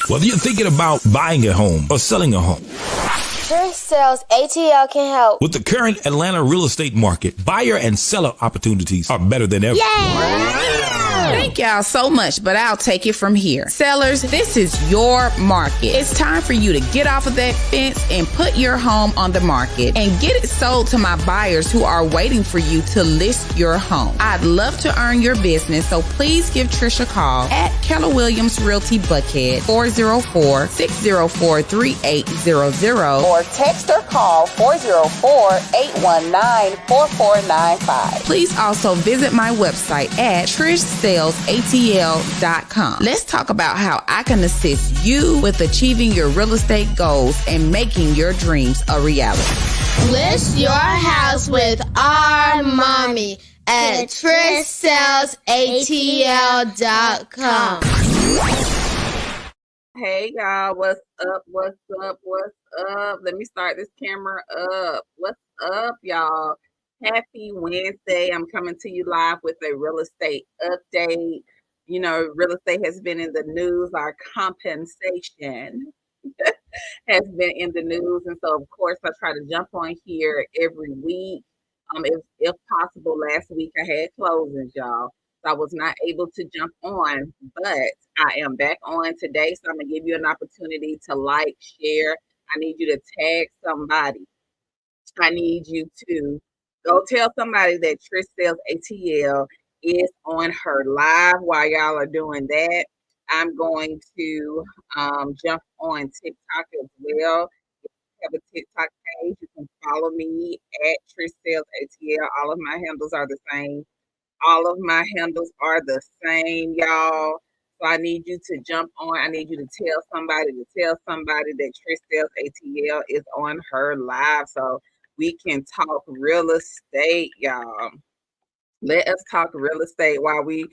Whether you're thinking about buying a home or selling a home, Trish Sells ATL can help. with the current Atlanta real estate market, buyer and seller opportunities are better than ever. Thank y'all so much, but I'll take it from here. Sellers, this is your market. It's time for you to get off of that fence and put your home on the market and get it sold to my buyers who are waiting for you to list your home. I'd love to earn your business, so please give Trish a call at Keller Williams Realty Buckhead, 404-604-3800, or text or call 404-819-4495. Please also visit my website at trishsellsatl.com. Let's talk about how I can assist you with achieving your real estate goals and making your dreams a reality. List your house with our mommy at trishsellsatl.com. Hey y'all, what's up? Let me start this camera up. What's up, y'all? Happy Wednesday. I'm coming to you live with a real estate update. You know, real estate has been in the news. Our compensation has been in the news. And so, of course, I try to jump on here every week. If possible, last week I had closings, y'all. So I was not able to jump on, but I am back on today. So I'm going to give you an opportunity to like, share. I need you to tag somebody. I need you to go tell somebody that Trish Sells ATL is on her live. While y'all are doing that, I'm going to jump on TikTok as well. If you have a TikTok page, you can follow me at Trish Sells ATL. All of my handles are the same. Y'all. So I need you to jump on. I need you to tell somebody that Trish Sells ATL is on her live so we can talk real estate, y'all. Let us talk real estate while we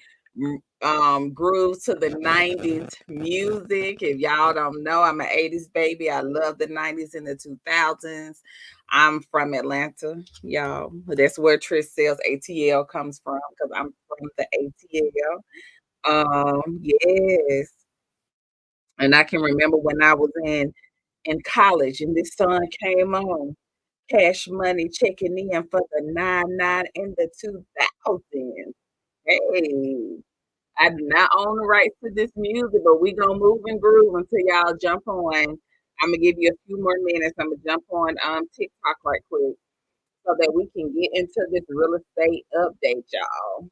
groove to the 90s music. If y'all don't know, I'm an 80s baby. I love the 90s and the 2000s. I'm from Atlanta, y'all. That's where Trish Sells ATL comes from, because I'm from the ATL. Yes. And I can remember when I was in college and this song came on. Cash Money checking in for the 99 and the 2000s. Hey, I do not own the rights to this music, but we gonna move and groove until y'all jump on. I'm gonna give you a few more minutes. I'm gonna jump on TikTok right quick so that we can get into this real estate update, y'all.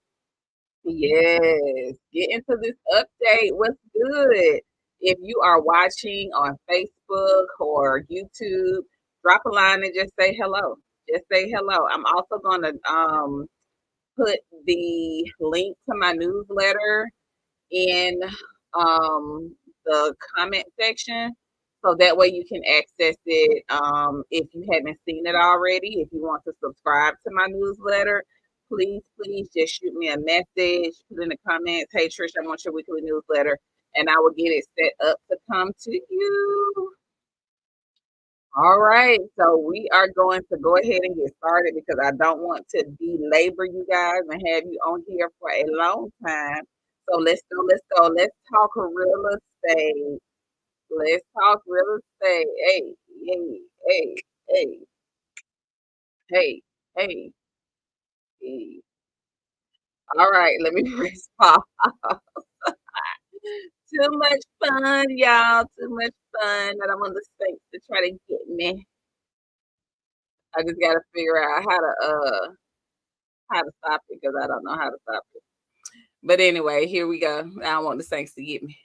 Yes, get into this update. What's good? If you are watching on Facebook or YouTube, drop a line and just say hello. Just say hello. I'm also gonna put the link to my newsletter in the comment section, so that way you can access it if you haven't seen it already. If you want to subscribe to my newsletter, please just shoot me a message, put in the comments, hey Trish, I want your weekly newsletter, and I will get it set up to come to you. All right, so we are going to go ahead and get started because I don't want to belabor you guys and have you on here for a long time. So let's go. Let's talk real estate. Let's talk real estate. Hey, hey, hey, hey, hey, hey, hey. All right, let me press pause. Too much fun, y'all. Too much fun. I don't want the Saints to try to get me. I just gotta figure out how to stop it because I don't know how to stop it. But anyway, here we go. I don't want the Saints to get me.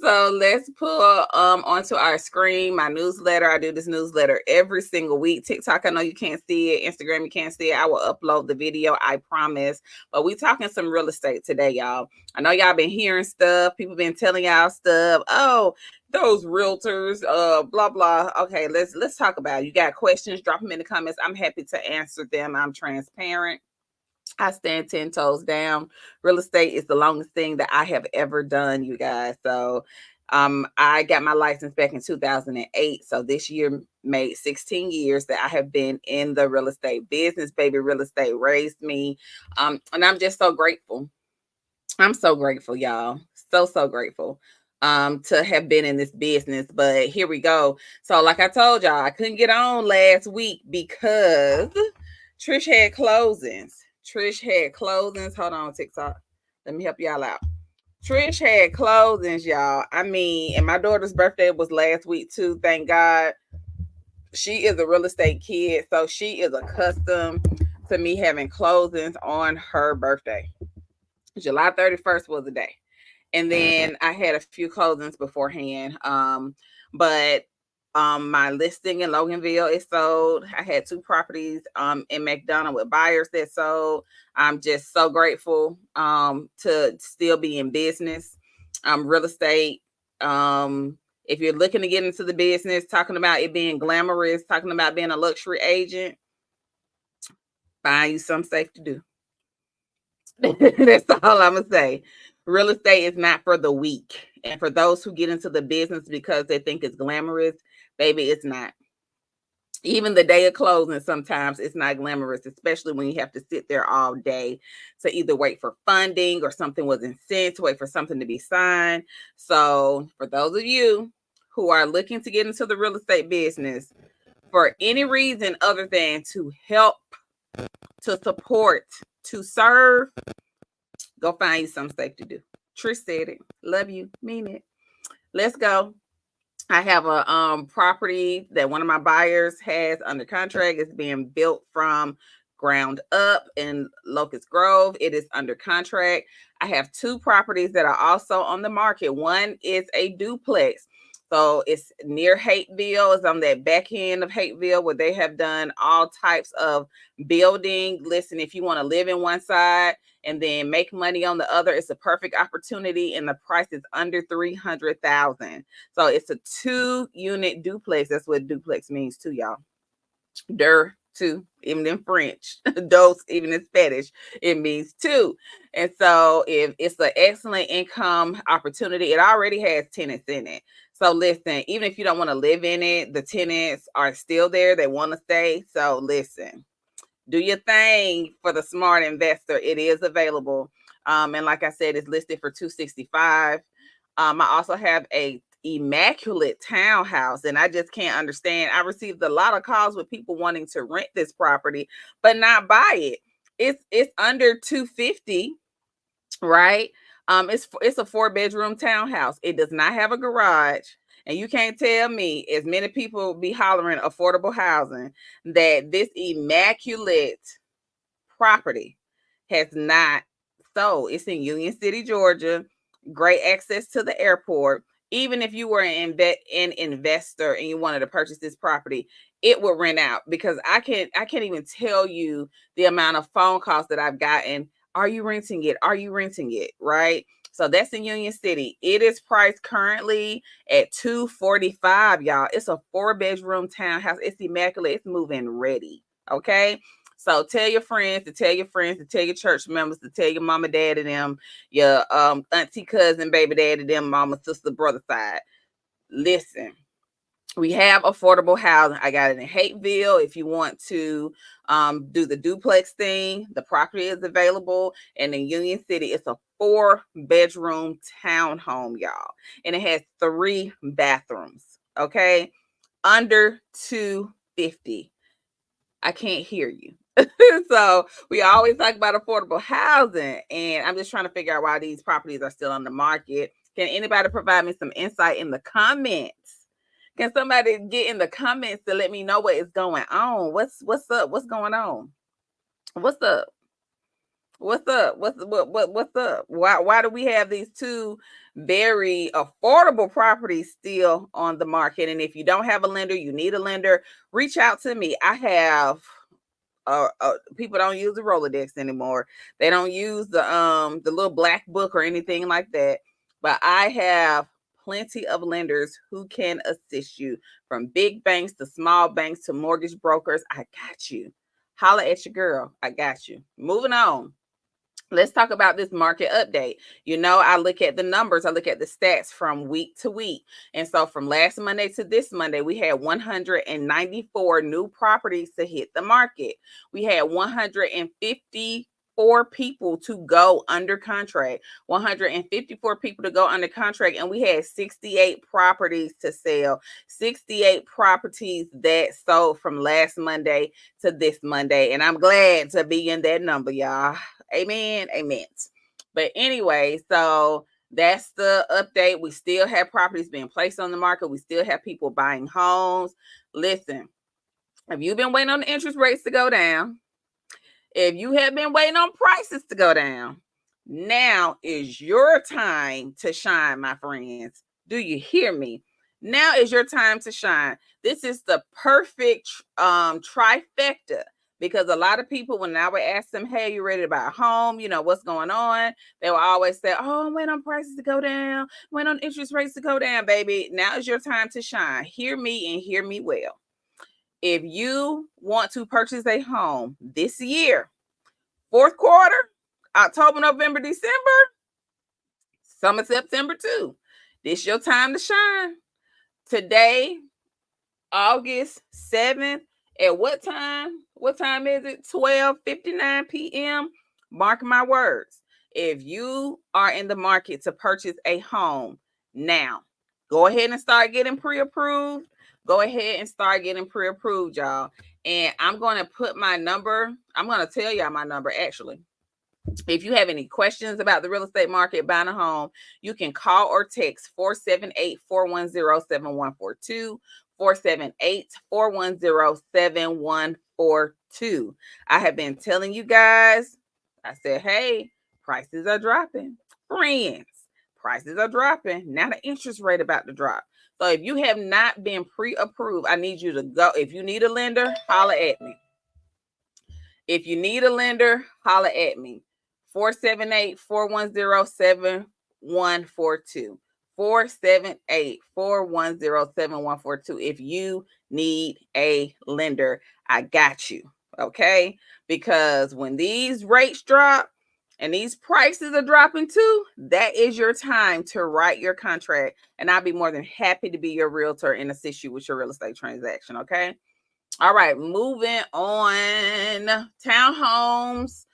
So let's pull onto our screen my newsletter. I do this newsletter every single week. TikTok, I know you can't see it. Instagram, you can't see it. I will upload the video, I promise. But we talking some real estate today, y'all. I know y'all been hearing stuff. People been telling y'all stuff. Oh, those realtors, blah blah. Okay, let's talk about it. You got questions? Drop them in the comments. I'm happy to answer them. I'm transparent. I stand 10 toes down. Real estate is the longest thing that I have ever done, you guys. So I got my license back in 2008. So this year made 16 years that I have been in the real estate business. Baby, real estate raised me. And I'm just so grateful. I'm so grateful, y'all. So grateful. to have been in this business. But here we go. So like I told y'all, I couldn't get on last week because Trish had closings. Hold on, TikTok. Let me help y'all out. Trish had closings, y'all. I mean, and my daughter's birthday was last week too. Thank God. She is a real estate kid, so she is accustomed to me having closings on her birthday. July 31st was the day. And then I had a few closings beforehand. But my listing in Loganville is sold. I had 2 properties in McDonough with buyers that sold. I'm just so grateful to still be in business. Real estate. If you're looking to get into the business, talking about it being glamorous, talking about being a luxury agent, find you something safe to do. That's all I'm gonna say. Real estate is not for the weak. And for those who get into the business because they think it's glamorous, baby, it's not. Even the day of closing, sometimes it's not glamorous, especially when you have to sit there all day to either wait for funding or something wasn't sent, to wait for something to be signed. So for those of you who are looking to get into the real estate business for any reason other than to help, to support, to serve, go find you something safe to do. Trish said it. Love you. Mean it. Let's go. I have a property that one of my buyers has under contract. It's being built from ground up in Locust Grove. It is under contract. I have 2 properties that are also on the market. One is a duplex. So it's near Hateville. It's on that back end of Hateville where they have done all types of building. Listen, if you want to live in one side and then make money on the other, it's a perfect opportunity, and the price is under $300,000. So it's a 2-unit duplex. That's what duplex means too, y'all. Two, even in French, dos, even in Spanish, it means 2. And so if it's an excellent income opportunity, it already has tenants in it. So listen, even if you don't want to live in it, the tenants are still there. They want to stay. So listen, do your thing for the smart investor. It is available. And like I said, it's listed for $265,000. I also have a immaculate townhouse, and I just can't understand. I received a lot of calls with people wanting to rent this property but not buy it. It's under $250,000, right? It's a 4-bedroom townhouse. It does not have a garage. And you can't tell me, as many people be hollering affordable housing, that this immaculate property has not sold. It's in Union City, Georgia. Great access to the airport. Even if you were an investor and you wanted to purchase this property, it will rent out, because I can't even tell you the amount of phone calls that I've gotten. Are you renting it? Are you renting it? Right? So that's in Union City. It is priced currently at $245,000, y'all. It's a 4-bedroom townhouse. It's immaculate. It's move-in ready. Okay. So tell your friends, to tell your friends, to tell your church members, to tell your mama, daddy, them, your auntie, cousin, baby daddy, them, mama, sister, brother side. Listen, we have affordable housing. I got it in Hateville. If you want to do the duplex thing, the property is available. And in Union City, it's a 4-bedroom townhome, y'all. And it has 3 bathrooms. Okay. Under $250,000. I can't hear you. So we always talk about affordable housing, and I'm just trying to figure out why these properties are still on the market. Can anybody provide me some insight in the comments? Can somebody get in the comments to let me know what is going on? What's up? What's going on? What's up? What's up? What's up? Why do we have these 2 very affordable properties still on the market? And if you don't have a lender, you need a lender, reach out to me. I have people don't use the Rolodex anymore. They don't use the little black book or anything like that. But I have plenty of lenders who can assist you, from big banks to small banks to mortgage brokers. I got you. Holla at your girl. I got you. Moving on. Let's talk about this market update. You know, I look at the numbers. I look at the stats from week to week. And so from last Monday to this Monday, we had 194 new properties to hit the market. We had 150 154 people to go under contract. 154 people to go under contract, and we had 68 properties to sell. 68 properties that sold from last Monday to this Monday, and I'm glad to be in that number, y'all. Amen. Amen. But anyway, so that's the update. We still have properties being placed on the market. We still have people buying homes. Listen, if you've been waiting on the interest rates to go down, if you have been waiting on prices to go down, now is your time to shine, my friends. Do you hear me? Now is your time to shine. This is the perfect trifecta, because a lot of people, when I would ask them, hey, you ready to buy a home? You know, what's going on? They will always say, oh, I'm waiting on prices to go down, waiting on interest rates to go down, baby. Now is your time to shine. Hear me and hear me well. If you want to purchase a home this year, fourth quarter, October, November, December, some of September too, this your time to shine. Today, August 7th, at what time? What time is it? 12:59 p.m. Mark my words. If you are in the market to purchase a home now, go ahead and start getting pre-approved. Go ahead and start getting pre-approved, y'all. And I'm going to put my number. I'm going to tell y'all my number, actually. If you have any questions about the real estate market, buying a home, you can call or text 478-410-7142, 478-410-7142. I have been telling you guys, I said, hey, prices are dropping. Friends, prices are dropping. Now the interest rate about to drop. So if you have not been pre-approved, I need you to go. If you need a lender, holler at me. If you need a lender, holler at me. 478-410-7142. 478-410-7142. If you need a lender, I got you. Okay? Because when these rates drop and these prices are dropping too, that is your time to write your contract. And I'll be more than happy to be your realtor and assist you with your real estate transaction. Okay? All right, moving on. Townhomes.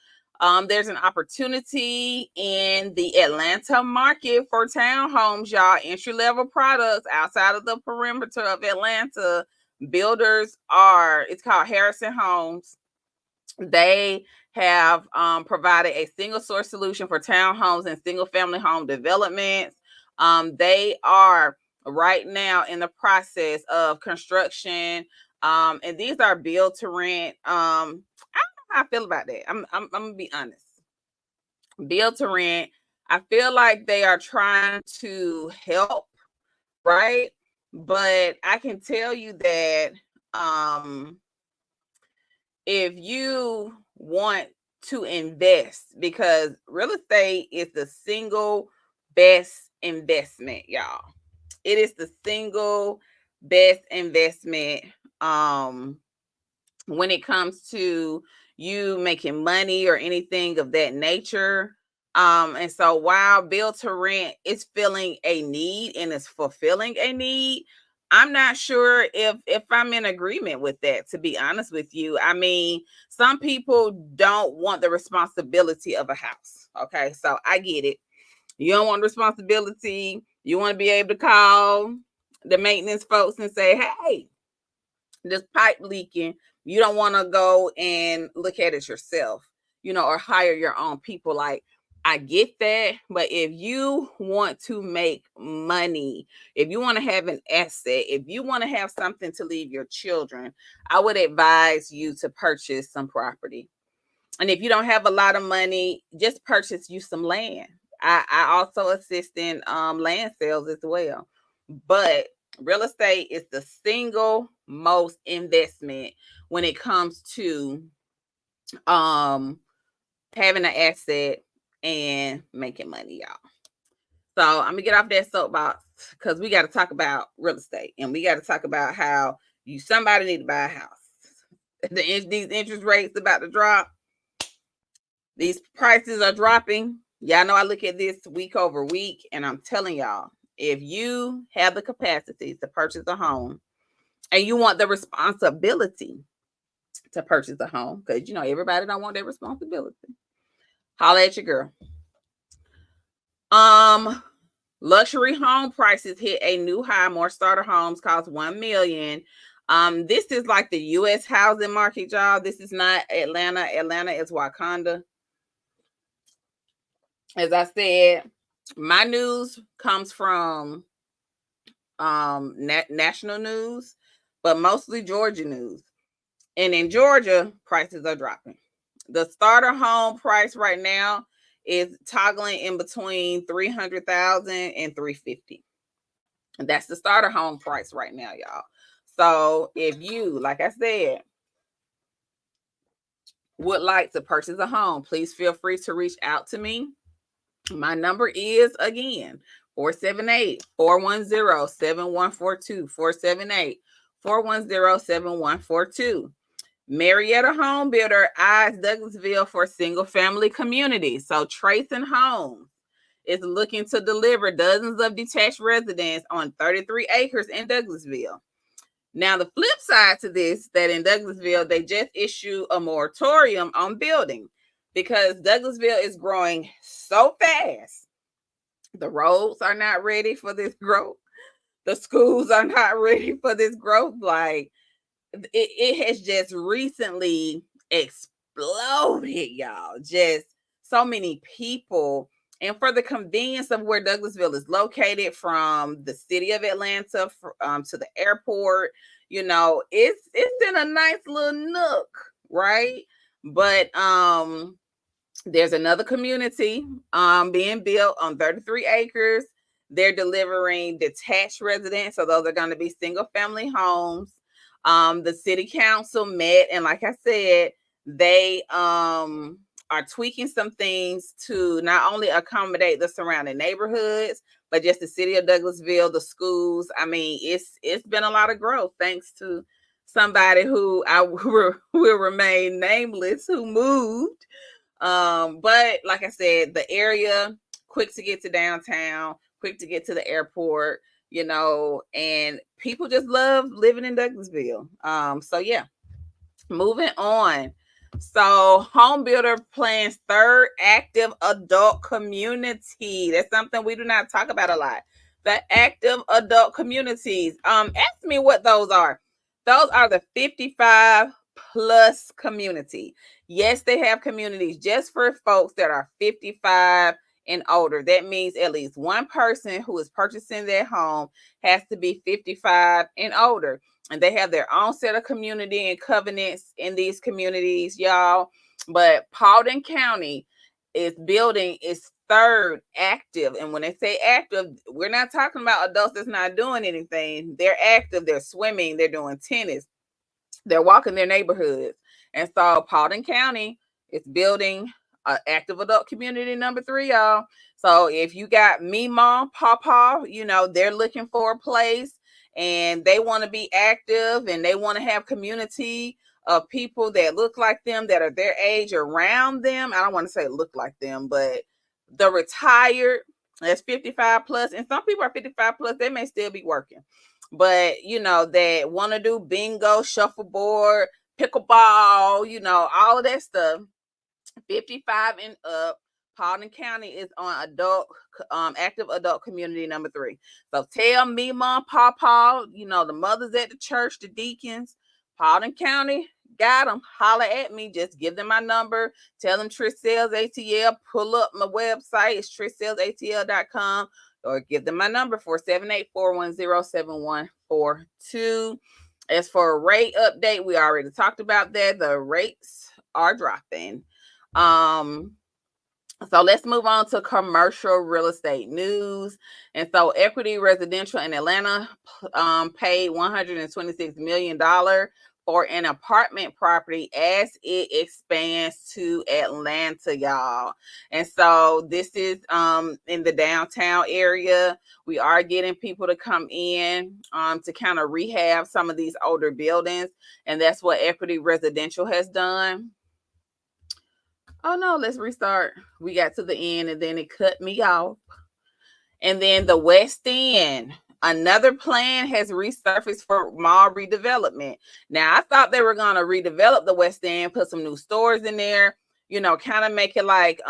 There's an opportunity in the Atlanta market for townhomes, y'all. Entry-level products outside of the perimeter of Atlanta. Builders are, it's called Harrison Homes. They have provided a single source solution for townhomes and single family home developments. They are right now in the process of construction. And these are build to rent. I don't know how I feel about that. I'm gonna be honest. Build to rent. I feel like they are trying to help, right? But I can tell you that if you want to invest, because real estate is the single best investment, y'all. It is the single best investment when it comes to you making money or anything of that nature. And so while build to rent is filling a need and is fulfilling a need, I'm not sure if I'm in agreement with that, to be honest with you. I mean, some people don't want the responsibility of a house. Okay, so I get it. You don't want responsibility. You want to be able to call the maintenance folks and say, hey, this pipe leaking. You don't want to go and look at it yourself, or hire your own people. Like, I get that. But if you want to make money, if you want to have an asset, if you want to have something to leave your children, I would advise you to purchase some property. And if you don't have a lot of money, just purchase you some land. I also assist in land sales as well. But real estate is the single most investment when it comes to having an asset and making money, y'all. So I'm gonna get off that soapbox because we got to talk about real estate, and we got to talk about how somebody need to buy a house. These interest rates about to drop. These prices are dropping. Y'all know I look at this week over week, and I'm telling y'all, if you have the capacity to purchase a home and you want the responsibility to purchase a home, because everybody don't want that responsibility. Holla at your girl. Luxury home prices hit a new high. More starter homes cost $1 million. This is like the U.S. housing market, y'all. This is not Atlanta. Atlanta is Wakanda. As I said, my news comes from national news, but mostly Georgia news. And in Georgia, prices are dropping. The starter home price right now is toggling in between $300,000 and $350,000. And that's the starter home price right now, y'all. So if you, like I said, would like to purchase a home, please feel free to reach out to me. My number is, again, 478-410-7142, 478-410-7142. Marietta Home Builder eyes Douglasville for single-family community. So Trace and Homes is looking to deliver dozens of detached residents on 33 acres in Douglasville. Now, the flip side to this, that in Douglasville, they just issued a moratorium on building because Douglasville is growing so fast. The roads are not ready for this growth. The schools are not ready for this growth. Like, it has just recently exploded, y'all. Just so many people. And for the convenience of where Douglasville is located, from the city of Atlanta to the airport, you know, it's in a nice little nook, right? But there's another community being built on 33 acres. They're delivering detached residents, so those are going to be single family homes. The city council met, and like I said, they are tweaking some things to not only accommodate the surrounding neighborhoods, but just the city of Douglasville, the schools. I mean, it's been a lot of growth thanks to somebody who I will remain nameless, who moved. But like I said, the area, quick to get to downtown, quick to get to the airport, you know, and people just love living in Douglasville. So yeah, moving on. So home builder plans third active adult community. That's something we do not talk about a lot. The active adult communities. Ask me what those are. Those are the 55 plus community. Yes, they have communities just for folks that are 55 and older. That means at least one person who is purchasing their home has to be 55 and older. And they have their own set of community and covenants in these communities, y'all. But Paulding County is building its third active. And when they say active, we're not talking about adults that's not doing anything. They're active. They're swimming. They're doing tennis. They're walking their neighborhoods. And so Paulding County is building an active adult community number 3, y'all. So if you got me, mom, papa, you know, they're looking for a place and they want to be active and they want to have community of people that look like them, that are their age, around them. I don't want to say look like them, but the retired, that's 55 plus. And some people are 55 plus, they may still be working. But, you know, that want to do bingo, shuffleboard, pickleball, you know, all of that stuff, 55 and up. Paulding County is on adult, active adult community number 3. So tell me, mom, papa, you know, the mothers at the church, the deacons, Paulding County, got them. Holler at me. Just give them my number. Tell them Trish Sells ATL. Pull up my website. It's trishsellsatl.com. Or give them my number, 478-410-7142. As for a rate update, we already talked about that. The rates are dropping. So let's move on to commercial real estate news. And so Equity Residential in Atlanta paid $126 million for an apartment property as it expands to Atlanta, y'all. And so this is in the downtown area. We are getting people to come in to kind of rehab some of these older buildings. And that's what Equity Residential has done. Oh no, let's restart. We got to the end and then it cut me off. And then the West End, another plan has resurfaced for mall redevelopment. Now, I thought they were going to redevelop the West End, put some new stores in there. kind of make it like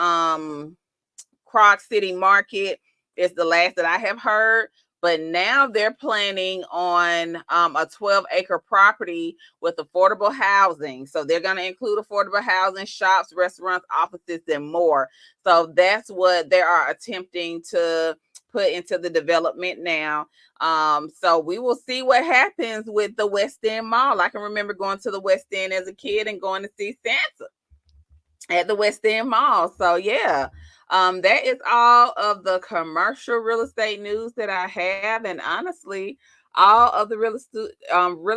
Croc City Market is the last that I have heard. But now they're planning on a 12-acre property with affordable housing. So they're going to include affordable housing, shops, restaurants, offices, and more. So that's what they are attempting to put into the development now. So we will see what happens with the West End Mall. I can remember going to the West End as a kid and going to see Santa at the West End Mall. So yeah, that is all of the commercial real estate news that I have, and honestly, all of the real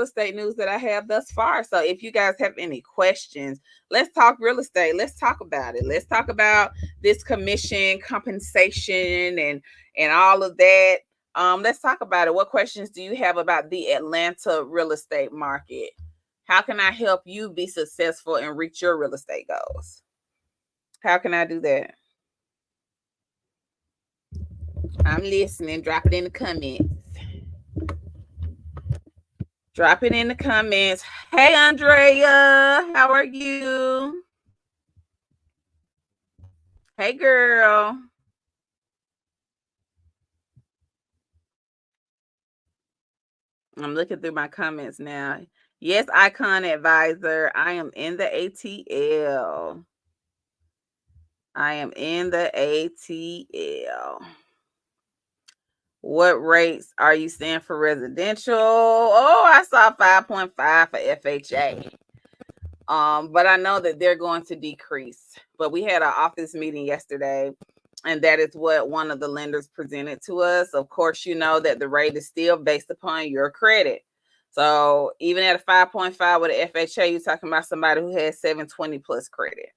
estate news that I have thus far. So if you guys have any questions, let's talk real estate. Let's talk about it. Let's talk about this commission compensation and all of that. Let's talk about it. What questions do you have about the Atlanta real estate market? How can I help you be successful and reach your real estate goals? How can I do that? I'm listening. Drop it in the comments. Drop it in the comments. Hey, Andrea. How are you? Hey, girl. I'm looking through my comments now. Yes, Icon Advisor. I am in the ATL. I am in the ATL. What rates are you seeing for residential? Oh, I saw 5.5 for FHA. But I know that they're going to decrease. But we had an office meeting yesterday, and that is what one of the lenders presented to us. Of course, you know that the rate is still based upon your credit. So even at a 5.5 with an FHA, you're talking about somebody who has 720 plus credit.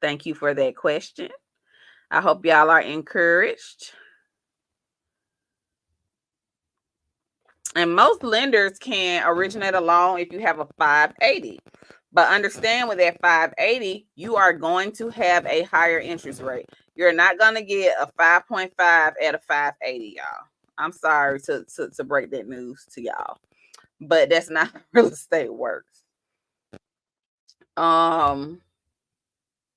Thank you for that question. I hope y'all are encouraged. And most lenders can originate a loan if you have a 580. But understand with that 580, you are going to have a higher interest rate. You're not going to get a 5.5 at a 580, y'all. I'm sorry to break that news to y'all, but that's not how real estate works.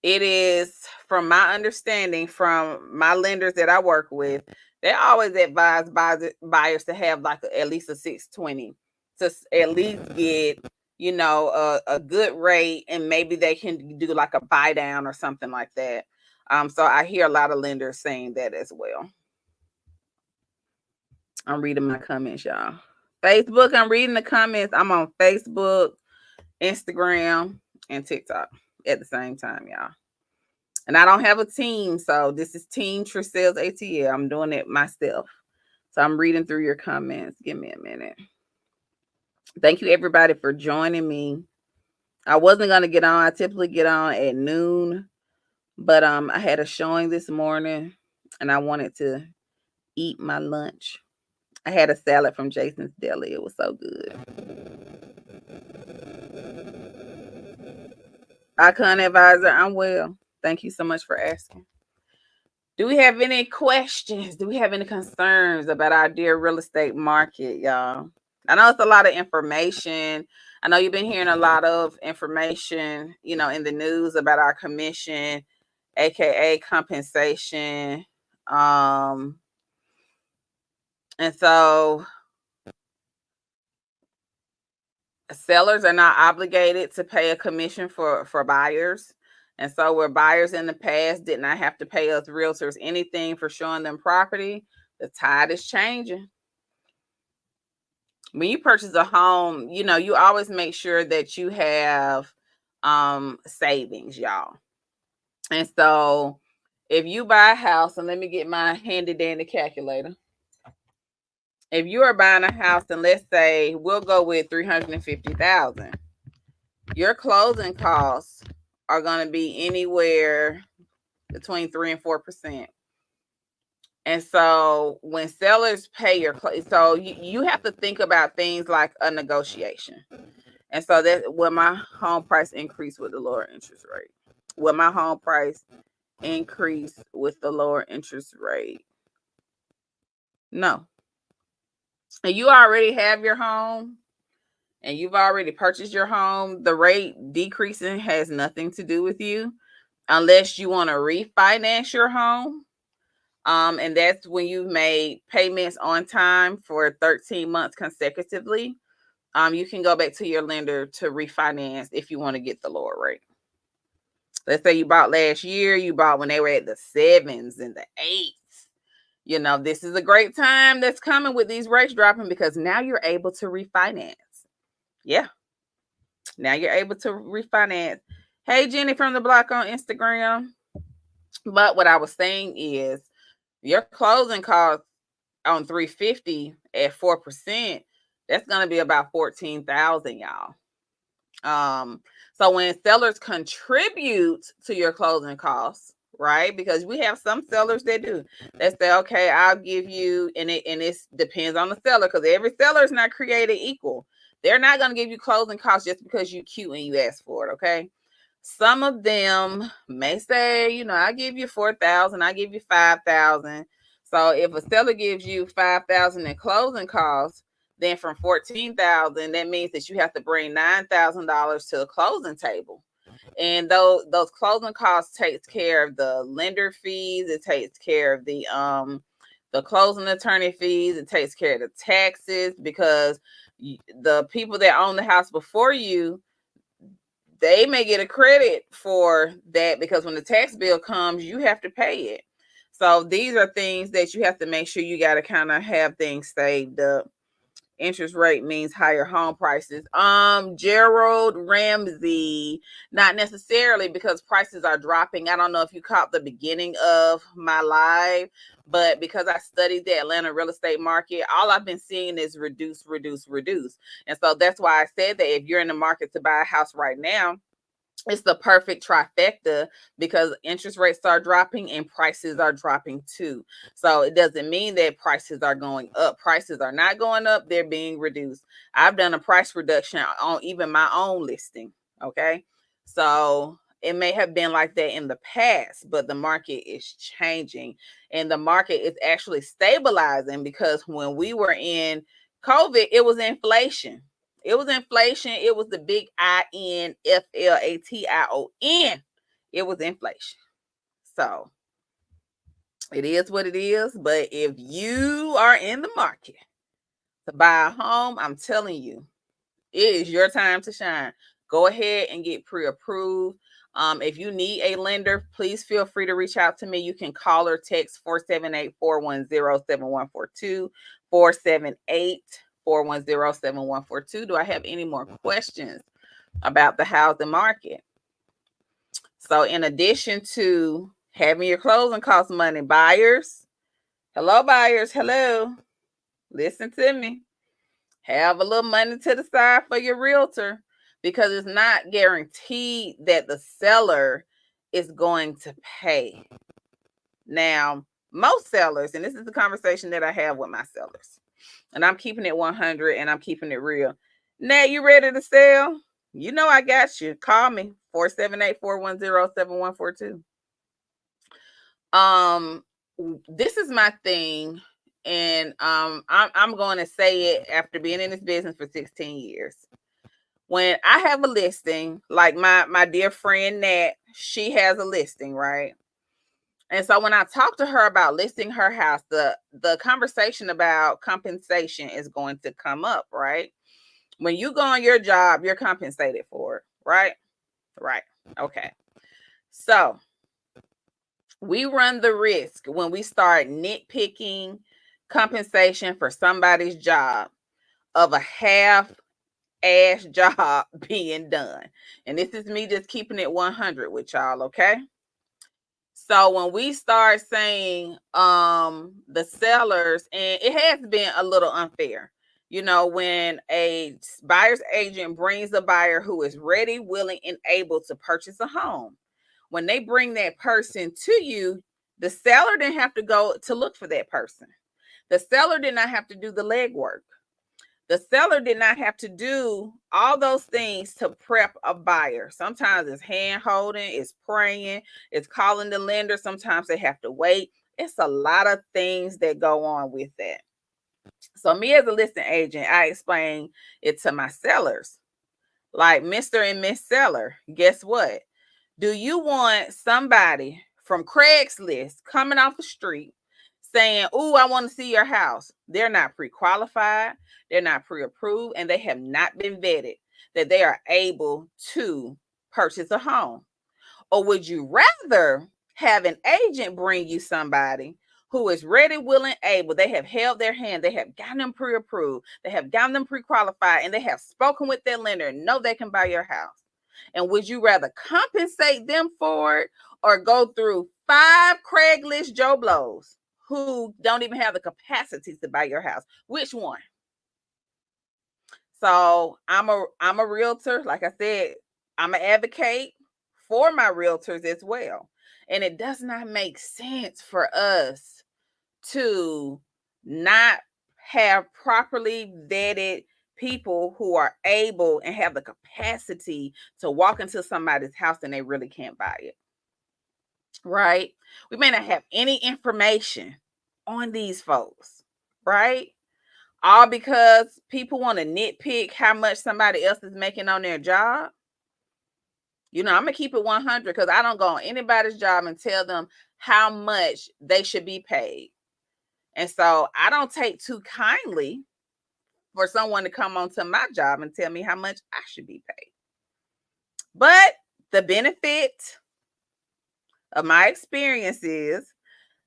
It is, from my understanding, from my lenders that I work with, they always advise buyers to have like at least a 620 to at least get, a good rate, and maybe they can do like a buy down or something like that. So I hear a lot of lenders saying that as well. I'm reading my comments, y'all. Facebook, I'm reading the comments. I'm on Facebook, Instagram, and TikTok at the same time, y'all. And I don't have a team, so this is Team Trish Sells ATL. I'm doing it myself. So I'm reading through your comments. Give me a minute. Thank you, everybody, for joining me. I wasn't going to get on. I typically get on at noon, but I had a showing this morning, and I wanted to eat my lunch. I had a salad from Jason's Deli. It was so good. Icon Advisor, I'm well. Thank you so much for asking. Do we have any questions? Do we have any concerns about our dear real estate market, y'all? I know it's a lot of information. I know you've been hearing a lot of information, in the news about our commission, aka compensation. And so sellers are not obligated to pay a commission for buyers. And so where buyers in the past did not have to pay us realtors anything for showing them property, the tide is changing. When you purchase a home, you always make sure that you have savings, y'all. And so if you buy a house, and let me get my handy dandy calculator. If you are buying a house, and let's say we'll go with $350,000, your closing costs are going to be anywhere between 3 and 4%. And so when sellers pay so you have to think about things like a negotiation. And so that will my home price increase with the lower interest rate? Will my home price increase with the lower interest rate? No. And you already have your home. and you've already purchased your home, the rate decreasing has nothing to do with you unless you want to refinance your home. And that's when you've made payments on time for 13 months consecutively. You can go back to your lender to refinance if you want to get the lower rate. Let's say you bought last year, you bought when they were at the 7s and the 8s. This is a great time that's coming with these rates dropping because now you're able to refinance. Yeah. Now you're able to refinance. Hey, Jenny from the block on Instagram. But what I was saying is your closing cost on 350 at 4%, that's going to be about 14,000, y'all. So when sellers contribute to your closing costs, right? Because we have some sellers that do. They say, okay, I'll give you, and it depends on the seller because every seller is not created equal. They're not going to give you closing costs just because you're cute and you ask for it, okay? Some of them may say, I give you 4,000, I give you 5,000. So if a seller gives you 5,000 in closing costs, then from 14,000, that means that you have to bring $9,000 to the closing table. And those closing costs takes care of the lender fees. It takes care of the closing attorney fees. It takes care of the taxes because the people that own the house before you, they may get a credit for that because when the tax bill comes, you have to pay it. So these are things that you have to make sure you got to kind of have things saved up. Interest rate means higher home prices. Gerald Ramsey, not necessarily because prices are dropping. I don't know if you caught the beginning of my live, but because I studied the Atlanta real estate market, all I've been seeing is reduce. And so that's why I said that if you're in the market to buy a house right now, it's the perfect trifecta because interest rates are dropping and prices are dropping too. So it doesn't mean that prices are going up. Prices are not going up. They're being reduced. I've done a price reduction on even my own listing. Okay. So it may have been like that in the past, but the market is changing and the market is actually stabilizing because when we were in COVID, it was inflation. It was inflation. It was the big INFLATION. It was inflation. So it is what it is. But if you are in the market to buy a home, I'm telling you, it is your time to shine. Go ahead and get pre-approved. If you need a lender, please feel free to reach out to me. You can call or text 478-410-7142, 478-410-7142. Do I have any more questions about the housing market? So in addition to having your closing cost money, buyers, hello, listen to me. Have a little money to the side for your realtor because it's not guaranteed that the seller is going to pay. Now, most sellers, and this is the conversation that I have with my sellers, and I'm keeping it 100 and I'm keeping it real. Now, you ready to sell? You know I got you. Call me, 478-410-7142. This is my thing. And I'm going to say it after being in this business for 16 years. When I have a listing, like my dear friend Nat, she has a listing, right? And so when I talk to her about listing her house, the conversation about compensation is going to come up, right? When you go on your job, you're compensated for it, right? Right. Okay. So we run the risk when we start nitpicking compensation for somebody's job of a half-ass job being done. And this is me just keeping it 100 with y'all, okay? So when we start saying the sellers, and it has been a little unfair, when a buyer's agent brings a buyer who is ready, willing, and able to purchase a home, when they bring that person to you, the seller didn't have to go to look for that person. The seller did not have to do the legwork. The seller did not have to do all those things to prep a buyer. Sometimes it's hand holding, it's praying, it's calling the lender. Sometimes they have to wait. It's a lot of things that go on with that. So me as a listing agent, I explain it to my sellers. Like, Mr. and Miss Seller, guess what? Do you want somebody from Craigslist coming off the street saying, "Ooh, I want to see your house"? They're not pre-qualified, they're not pre-approved, and they have not been vetted that they are able to purchase a home. Or would you rather have an agent bring you somebody who is ready, willing, able? They have held their hand, they have gotten them pre-approved, they have gotten them pre-qualified, and they have spoken with their lender and know they can buy your house. And would you rather compensate them for it, or go through 5 Craigslist Joe Blows who don't even have the capacity to buy your house? Which one? So I'm a realtor. Like I said, I'm an advocate for my realtors as well. And it does not make sense for us to not have properly vetted people who are able and have the capacity to walk into somebody's house and they really can't buy it. Right? We may not have any information on these folks, right? All because people want to nitpick how much somebody else is making on their job. I'm going to keep it 100, because I don't go on anybody's job and tell them how much they should be paid. And so I don't take too kindly for someone to come onto my job and tell me how much I should be paid. But the benefit of my experience is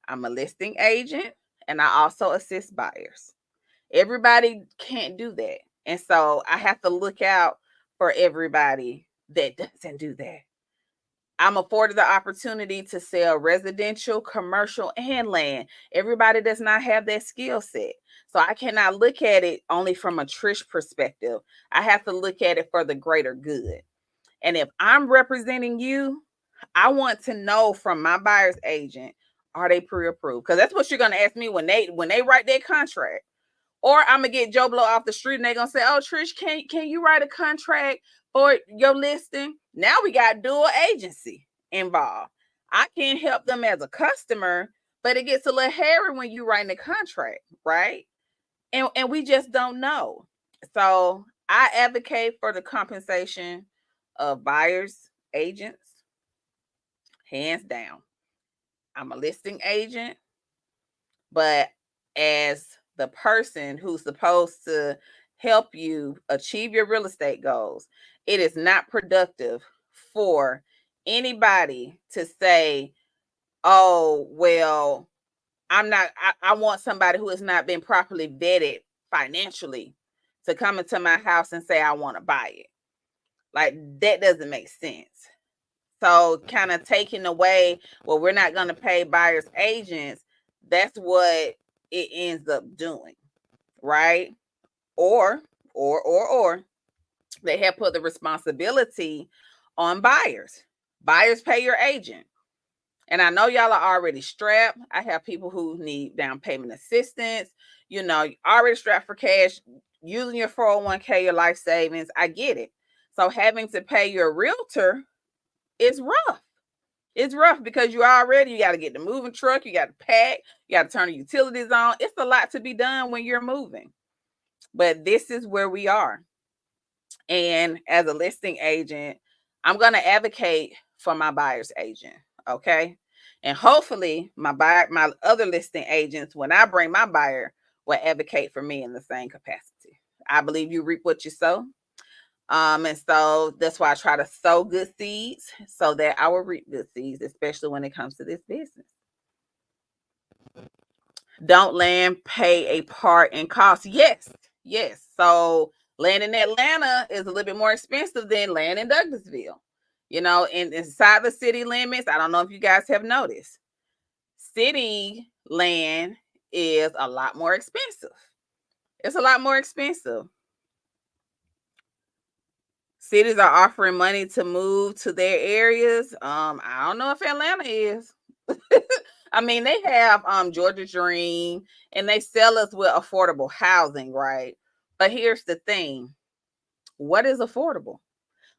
I'm a listing agent and I also assist buyers. Everybody can't do that. And so I have to look out for everybody that doesn't do that. I'm afforded the opportunity to sell residential, commercial, and land. Everybody does not have that skill set. So I cannot look at it only from a Trish perspective. I have to look at it for the greater good. And if I'm representing you, I want to know from my buyer's agent, are they pre-approved? Because that's what you're going to ask me when they write their contract. Or I'm going to get Joe Blow off the street and they're going to say, "Oh, Trish, can you write a contract for your listing?" Now we got dual agency involved. I can't help them as a customer, but it gets a little hairy when you write a contract, right? And we just don't know. So I advocate for the compensation of buyers, agents, hands down. I'm a listing agent, but as the person who's supposed to help you achieve your real estate goals, it is not productive for anybody to say, "Oh, well, I want somebody who has not been properly vetted financially to come into my house and say I want to buy it." Like, that doesn't make sense. So kind of taking away, well, we're not going to pay buyers agents. That's what it ends up doing, right? Or they have put the responsibility on buyers. Buyers pay your agent. And I know y'all are already strapped. I have people who need down payment assistance, already strapped for cash, using your 401k, your life savings. I get it. So having to pay your realtor is rough. It's rough because you got to get the moving truck, you got to pack, you got to turn the utilities on. It's a lot to be done when you're moving. But this is where we are. And as a listing agent, I'm going to advocate for my buyer's agent, okay? And hopefully my other listing agents, when I bring my buyer, will advocate for me in the same capacity. I believe you reap what you sow. And so that's why I try to sow good seeds so that I will reap good seeds, especially when it comes to this business. Don't land pay a part in cost? Yes. So land in Atlanta is a little bit more expensive than land in Douglasville. Inside the city limits, I don't know if you guys have noticed, city land is a lot more expensive. It's a lot more expensive. Cities are offering money to move to their areas. I don't know if Atlanta is. I mean, they have Georgia Dream and they sell us with affordable housing, right? But here's the thing. What is affordable?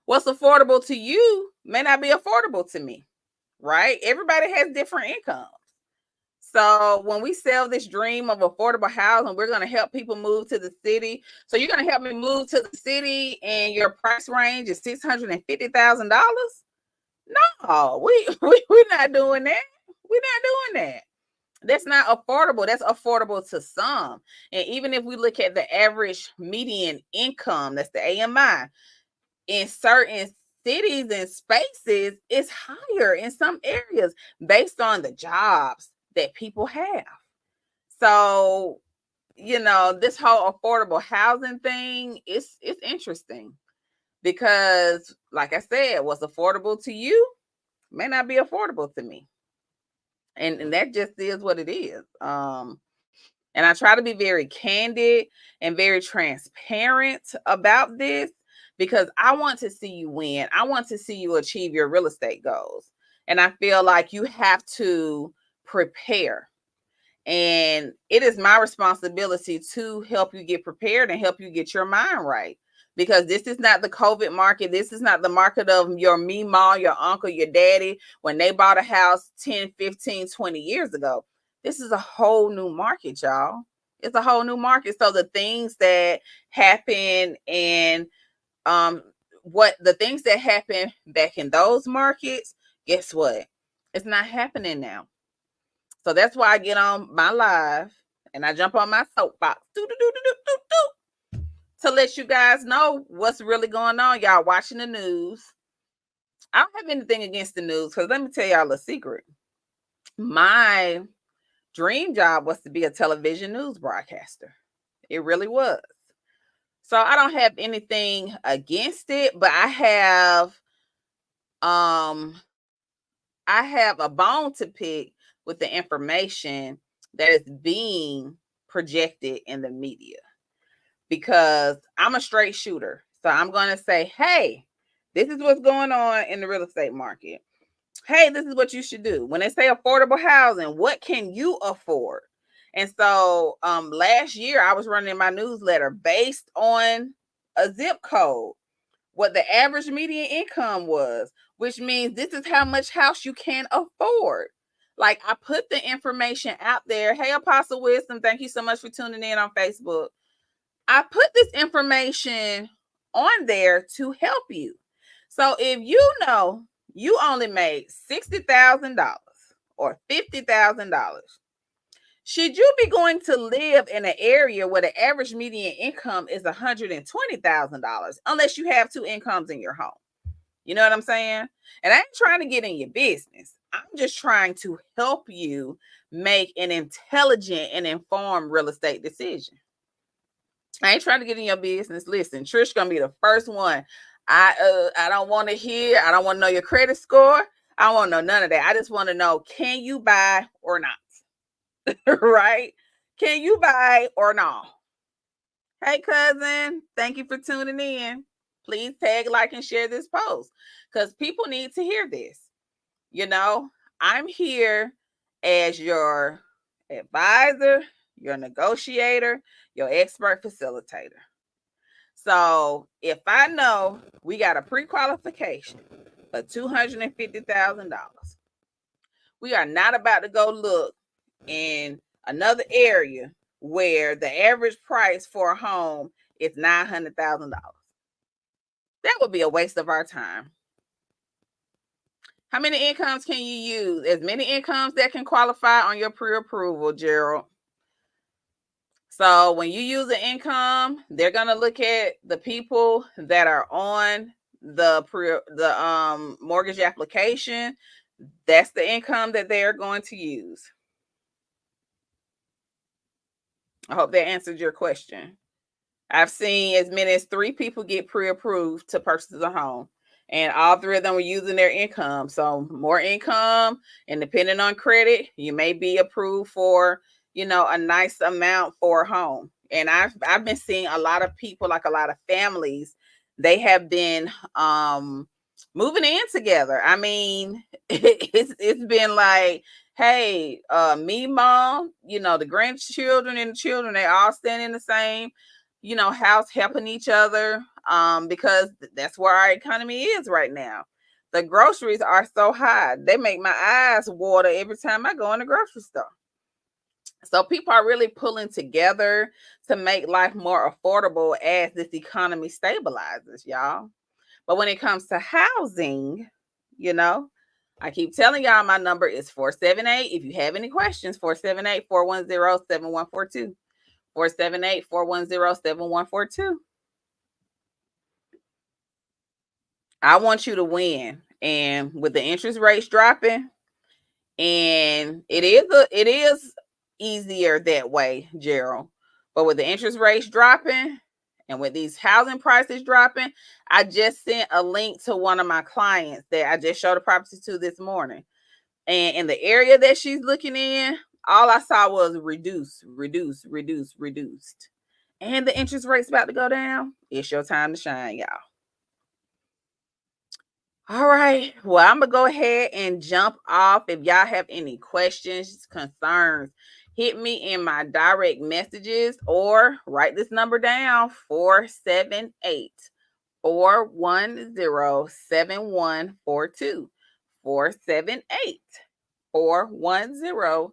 What's affordable to you may not be affordable to me, right? Everybody has different incomes. So when we sell this dream of affordable housing, we're going to help people move to the city. So you're going to help me move to the city and your price range is $650,000? No, we're not doing that. We're not doing that. That's not affordable. That's affordable to some. And even if we look at the average median income, that's the AMI, in certain cities and spaces, it's higher in some areas based on the jobs that people have. So, this whole affordable housing thing is interesting because, like I said, what's affordable to you may not be affordable to me. And that just is what it is. And I try to be very candid and very transparent about this because I want to see you win. I want to see you achieve your real estate goals. And I feel like you have to prepare. And it is my responsibility to help you get prepared and help you get your mind right. Because this is not the COVID market. This is not the market of your mama, your uncle, your daddy, when they bought a house 10, 15, 20 years ago. This is a whole new market, y'all. It's a whole new market. So the things that happen and what the things that happened back in those markets, guess what? It's not happening now. So that's why I get on my live and I jump on my soapbox to let you guys know what's really going on. Y'all watching the news. I don't have anything against the news because let me tell y'all a secret. My dream job was to be a television news broadcaster. It really was. So I don't have anything against it, but I have a bone to pick with the information that is being projected in the media. Because I'm a straight shooter. So I'm going to say, hey, this is what's going on in the real estate market. Hey, this is what you should do. When they say affordable housing, what can you afford? And so last year I was running my newsletter based on a zip code, what the average median income was, which means this is how much house you can afford. Like I put the information out there. Hey, Apostle Wisdom, thank you so much for tuning in on Facebook. I put this information on there to help you. So if you know you only made $60,000 or $50,000, should you be going to live in an area where the average median income is $120,000 unless you have two incomes in your home? You know what I'm saying? And I ain't trying to get in your business. I'm just trying to help you make an intelligent and informed real estate decision. I ain't trying to get in your business. Listen, Trish gonna be the first one. I don't want to hear. I don't want to know your credit score. I don't want to know none of that. I just want to know, can you buy or not? Right? Can you buy or not? Hey, cousin, thank you for tuning in. Please tag, like, and share this post because people need to hear this. I'm here as your advisor, your negotiator, your expert facilitator. So if I know we got a pre-qualification for $250,000, we are not about to go look in another area where the average price for a home is $900,000. That would be a waste of our time. How many incomes can you use? As many incomes that can qualify on your pre-approval, Gerald. So when you use an income, they're going to look at the people that are on the mortgage application. That's the income that they're going to use. I hope that answered your question. I've seen as many as 3 people get pre-approved to purchase a home, and all 3 of them were using their income. So more income, and depending on credit, you may be approved for a nice amount for a home. And I've been seeing a lot of people, like a lot of families, they have been moving in together. I mean, it's been like, hey, me, mom, the grandchildren and the children, they all stand in the same, house, helping each other, because that's where our economy is right now. The groceries are so high. They make my eyes water every time I go in the grocery store. So people are really pulling together to make life more affordable as this economy stabilizes, y'all. But when it comes to housing, I keep telling y'all my number is 478. If you have any questions, 478-410-7142. 478-410-7142. I want you to win. And with the interest rates dropping, and it is easier that way, Gerald. But with the interest rates dropping and with these housing prices dropping, I just sent a link to one of my clients that I just showed a property to this morning. And in the area that she's looking in, all I saw was reduced. And the interest rate's about to go down. It's your time to shine, y'all. All right. Well, I'm going to go ahead and jump off. If y'all have any questions, concerns, hit me in my direct messages or write this number down, 478 410 7142. 478 410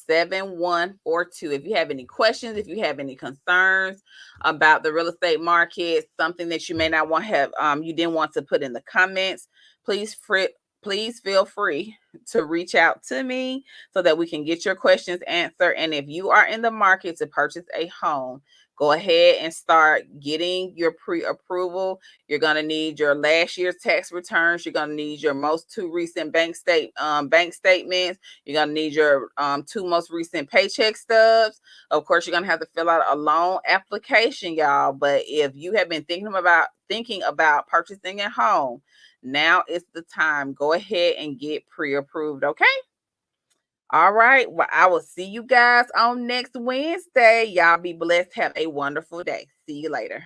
7142. If you have any questions, if you have any concerns about the real estate market, something that you may not want to have, you didn't want to put in the comments, please feel free to reach out to me so that we can get your questions answered. And if you are in the market to purchase a home, go ahead and start getting your pre-approval. You're going to need your last year's tax returns. You're going to need your most two recent bank statements. You're going to need your two most recent paycheck stubs. Of course, you're going to have to fill out a loan application, y'all. But if you have been thinking about purchasing a home, now is the time. Go ahead and get pre-approved, okay? All right. Well, I will see you guys on next Wednesday. Y'all be blessed. Have a wonderful day. See you later.